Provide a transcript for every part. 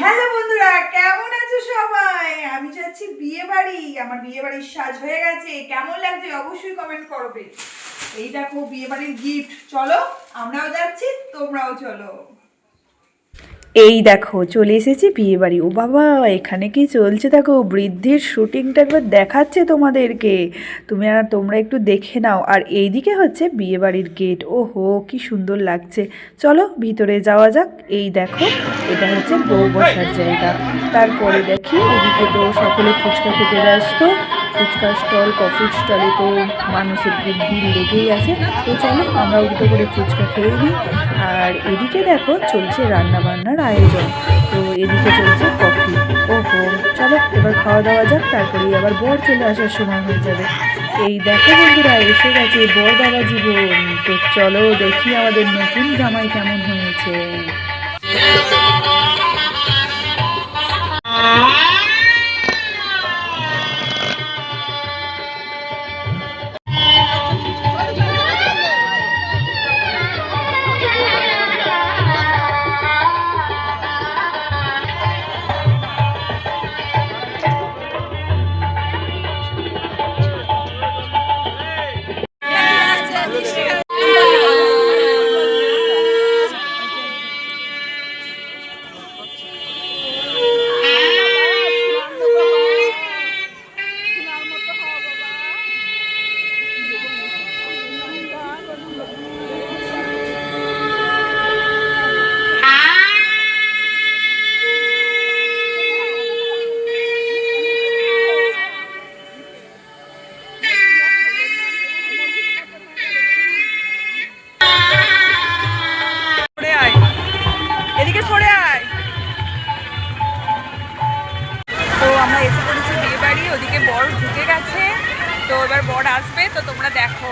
Hello বন্ধুরা, কেমন আছো সবাই? আমি যাচ্ছি বিয়ে বাড়ি। আমার বিয়ে বাড়ির সাজ হয়ে গেছে। কেমন লাগছে অবশ্যই কমেন্ট করবে। এই দেখো বিয়ে বাড়ির গিফট। চলো আমরাও যাচ্ছি, তোমরাও চলো। এই দেখো চলে এসেছি বিয়ে বাড়ি। ও বাবা, এখানে কি চলছে দেখো, বৃদ্ধির শুটিংটা একবার দেখাচ্ছে তোমাদেরকে। তোমরা একটু দেখে নাও। আর এইদিকে হচ্ছে বিয়ে বাড়ির গেট। ওহো, কি সুন্দর লাগছে। চলো ভিতরে যাওয়া যাক। এই দেখো, এটা হচ্ছে বউ বসার জায়গা। তারপরে দেখি এদিকে তো সকলে ফুচকা খেতে ব্যস্ত। ফুচকা স্টল, কফির স্টলে তো মানুষের ভিড় লেগেই আছে। তো চলো আমরাও দুটো করে ফুচকা খেয়ে নিই। আর এদিকে দেখো চলছে রান্না বান্নার আয়োজন। তো এদিকে চলছে কফি। ওহো, চলো এবার খাওয়া দাওয়া যাক, তারপরেই আবার বর চলে আসার সময় হয়ে যাবে। এই দেখো বন্ধুরা, এসে গেছে বর বাবা জীবন। তো চলো দেখি আমাদের নতুন জামাই কেমন হয়েছে। এদিকে সরে আয়। তো আমরা এসে পড়েছি বিয়ে বাড়ি। ওদিকে বর ঢুকে গেছে। তো এবার বর আসবে, তো তোমরা দেখো।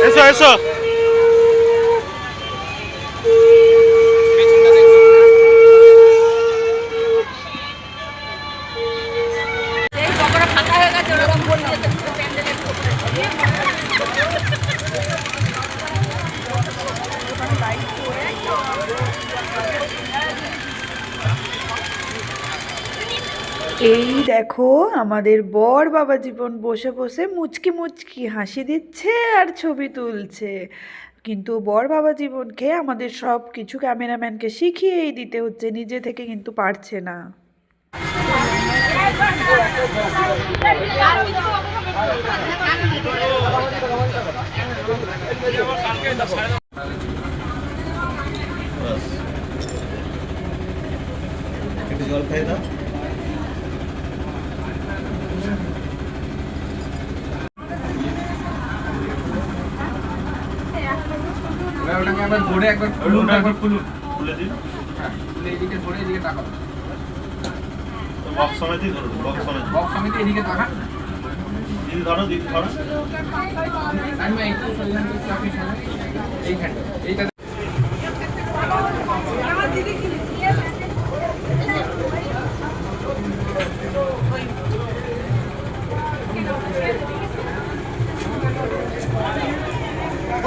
এসো এসো। এই দেখো আমাদের বর বাবা জীবন বসে বসে মুচকি মুচকি হাসি দিচ্ছে আর ছবি তুলছে। কিন্তু বর বাবা জীবনকে আমাদের সব কিছু ক্যামেরাম্যানকে শিখিয়েই দিতে হচ্ছে, নিজে থেকে কিন্তু পারছে না। জল খাই দাও। ওটাকে একবার ধরে একবার খুলুন, একবার খুলুন, খুলে দিন। হ্যাঁ, খুলে এদিকে ধরে এদিকে তাকাও। তো বক্স সমেতই ধরুন, বক্স সমেত। বক্স সমেত এদিকে তাকান। দিন ধরো, দিন ধরো। আমি একটু সরিয়ে দিচ্ছি, আপনি সরেন। এইখানটা, এইটা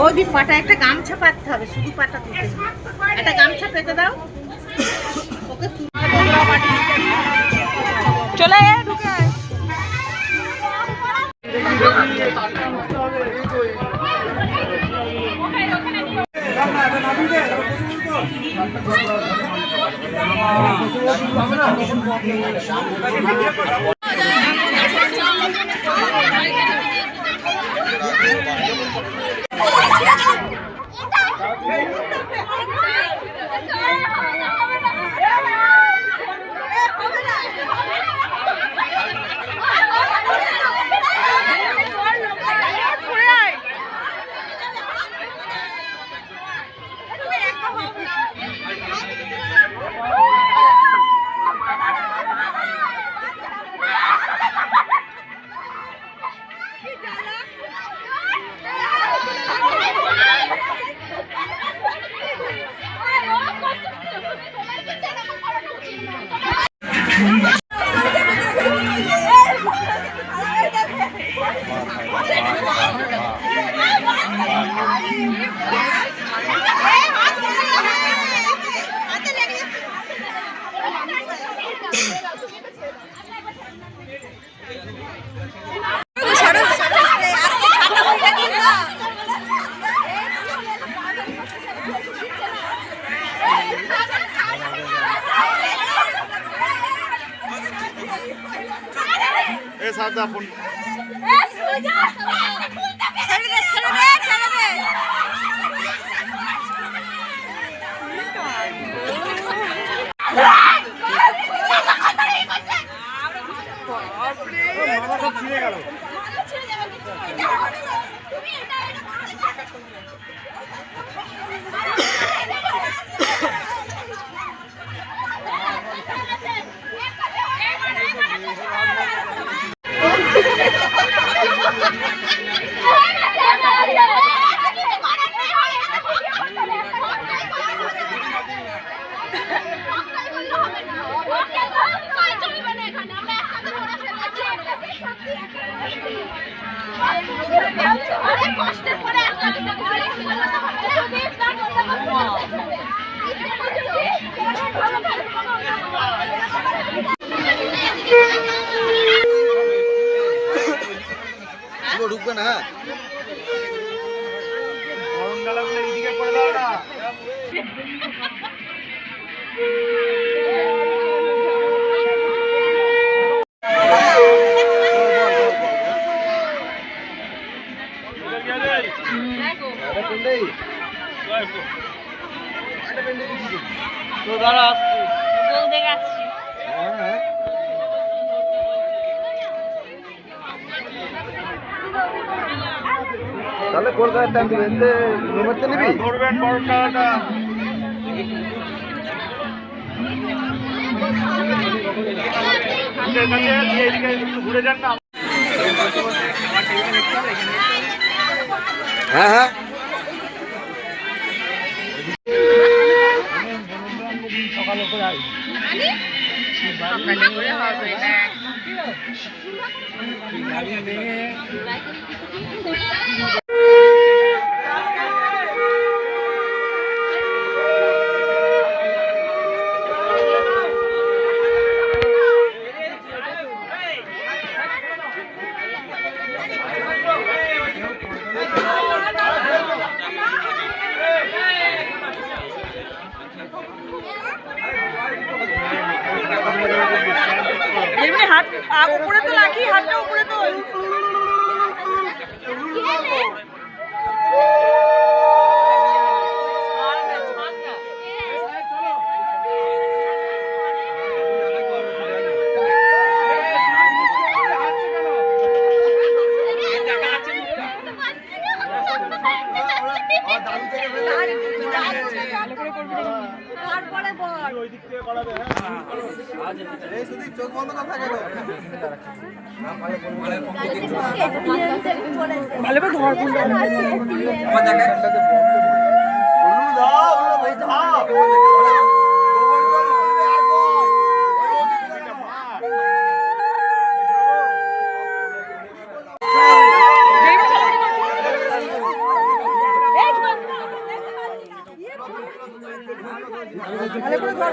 ওই পাটা একটা গামছা পাততে হবে, শুধু পাটা দিতে একটা গামছা পেতে দাও ওকে। চলে ঢুকে আয়। সাদা ফোন ছিঁড়ে গেল। ঢুকবে না। গরম গালাগুলো এইদিকে করে দাও না। তো দাঁড়া আসছি। তাহলে কলকাতার টাইম দিবে এতে রুমেতে নিবি ধরবেন গরম গালাটা। ঘুরে যান না। হ্যাঁ হ্যাঁ সকালে করে আই হাত উপরে তো রাখি, হাতটা উপরে তো চোখ বন্ধ না থাকে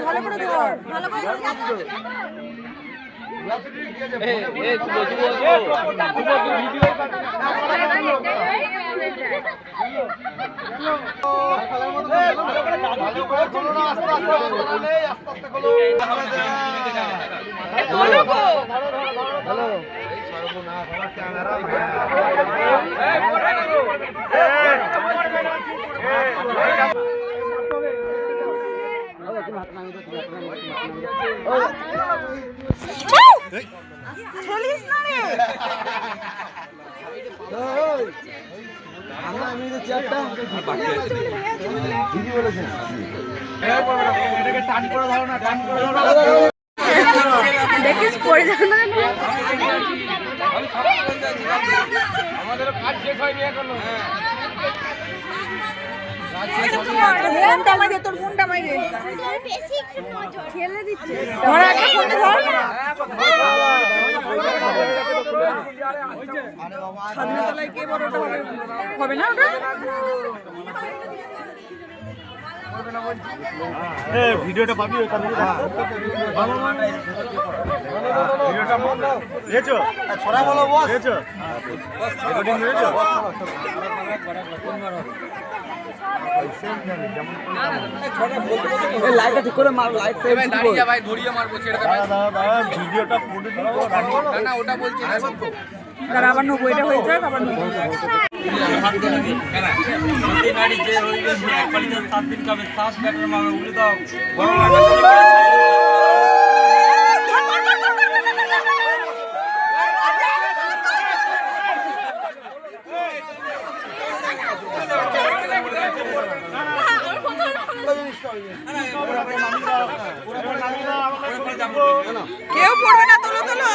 ভালো করে ধর ঠেলিস না রে। আমি চেয়ারটা দিদি বলেছেন এটাকে টান করে দাও না, টান করে দাও না। দেখিস পড়ে যাবে না। আমাদের কাজ শেষ হয়নি এখনো। ফোনটা মাইরে, তোর ফোনটা মাইরে খেলে দিচ্ছে। ধর একটা ফোনটা ধর। ছাদের তলায় কে বড় ওটা হবে? হবে না ওটা? ভিডিওটা পাবি ওখানে। ভিডিওটা দিয়েছো? ছড়া বলো বস দিয়েছো? রেকর্ডিং দিয়েছো? লাইটটা ঠিক করে মার, লাইটটা ভাই দাঁড়িয়ে যা ভাই, ধরিয়ে মারবো ছেড়ে দে ভাই। ভিডিওটা পুরো না না ওটা বলছি না। তারা আবার নেবো, এটা হয়ে যাক আবার নেবো। কেউ পড়বে না, তোলো তোলো।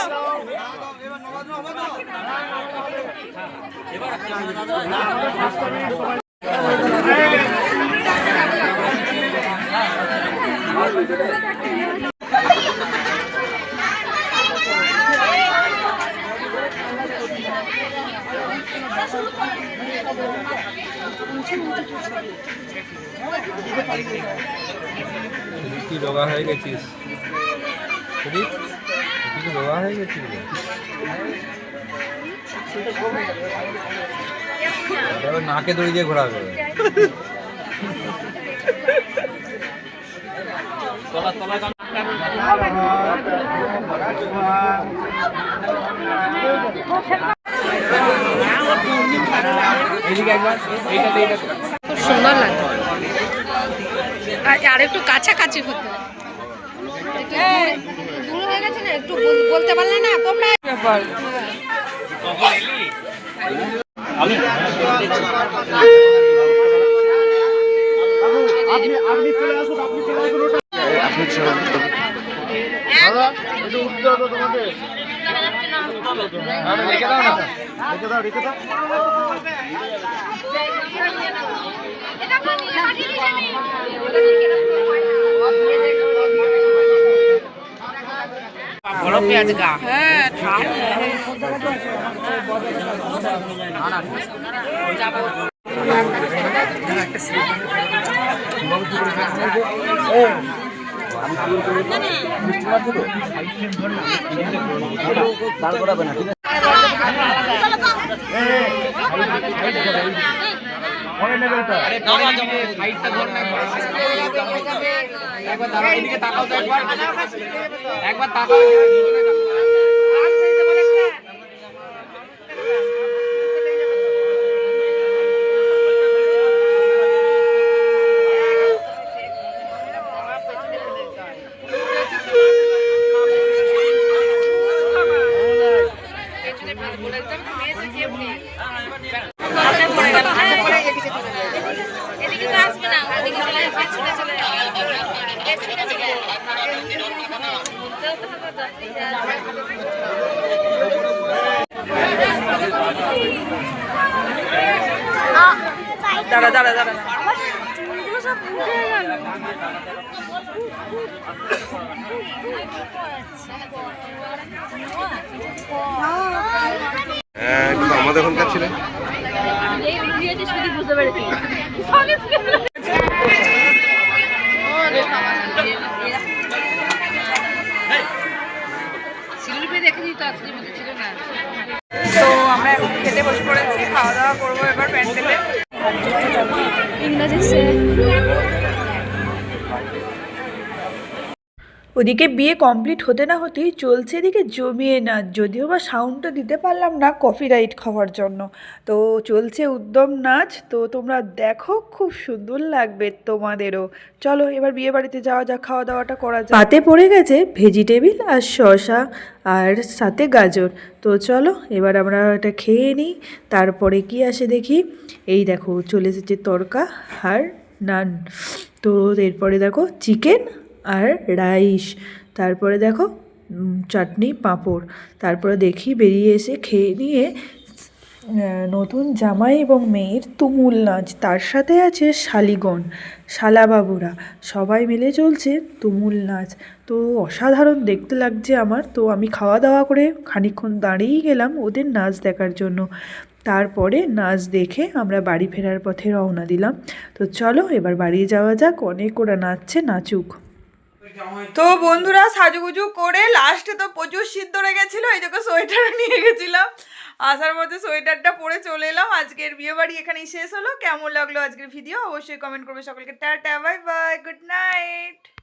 কি রোগা হয়ে গেছিস? কি রোগা হয়ে গেছিস? নাকে দড়ি দিয়ে ঘোরা করে। এইদিকে একবার, এইটাতে এইটা খুব সুন্দর লাগে। আর একটু কাছাকাছি হতো, দূর হয়ে গেছে না, একটু বলতে পারলে না তোমরা। আপনি চলে আসুন, আপনি চলে আসুন। আপনি চলে আসুন দাদা, একটু উঠতে হবে তোমাদের। রেখে দাও না, রেখে দাও, রেখে দাও। বড় পেঁয়াজ গা। হ্যাঁ দাঁড় করাবে না, ঠিক আছে? পরে নেবে এটা। সাইডটা ধর না একবার। একবার দাঁড়াও, এইদিকে তাকাও তো একবার। একবার তাকাও। এদিকে তো আসবে না, ওদিকে চলে পেছনে চলে যাবে। দাঁড়া দাঁড়া দাঁড়া। আমাদের ওখানকার ছিলেন বুঝতে পেরেছি। সিলুপে দেখে দিত, আসলে ছিল না। তো আমরা এখন খেতে বসে পড়েছি, খাওয়া দাওয়া করবো এবার প্যান্ডেলে। ওদিকে বিয়ে কমপ্লিট হতে না হতেই চলছে এদিকে জমিয়ে নাচ, যদিও বা সাউন্ডটা দিতে পারলাম না কপিরাইট খাওয়ার জন্য। তো চলছে উদ্যম নাচ, তো তোমরা দেখো, খুব সুন্দর লাগবে তোমাদেরও। চলো এবার বিয়ে বাড়িতে যাওয়া যাক, খাওয়া দাওয়াটা করা যাক। পাতে পড়ে গেছে ভেজিটেবিল আর শসা আর সাথে গাজর। তো চলো এবার আমরা এটা খেয়ে নিই, তারপরে কি আসে দেখি। এই দেখো চলে এসেছে তড়কা আর নান, তো এরপরে দেখো চিকেন আর রাইস, তারপরে দেখো চাটনি পাঁপড়, তারপরে দেখি বেরিয়ে এসে খেয়ে নিয়ে নতুন জামাই এবং মেয়ের তুমুল নাচ, তার সাথে আছে শালিগণ শালাবাবুরা, সবাই মিলে চলছে তুমুল নাচ। তো অসাধারণ দেখতে লাগছে আমার। তো আমি খাওয়া দাওয়া করে খানিকক্ষণ দাঁড়িয়েই গেলাম ওদের নাচ দেখার জন্য। তারপরে নাচ দেখে আমরা বাড়ি ফেরার পথে রওনা দিলাম। তো চলো এবার বাড়ি যাওয়া যাক, অনেক ওরা নাচছে, নাচুক। তো বন্ধুরা সাজুগুজু করে লাস্টে তো প্রচুর শীত ধরে গেছিলো, এই জন্য সোয়েটার নিয়ে গেছিলাম। আসার মধ্যে সোয়েটারটা পরে চলে এলাম। আজকের বিয়ে বাড়ি এখানেই শেষ হলো। কেমন লাগলো আজকের ভিডিও অবশ্যই কমেন্ট করবে। সকলকে tata, bye bye, good night.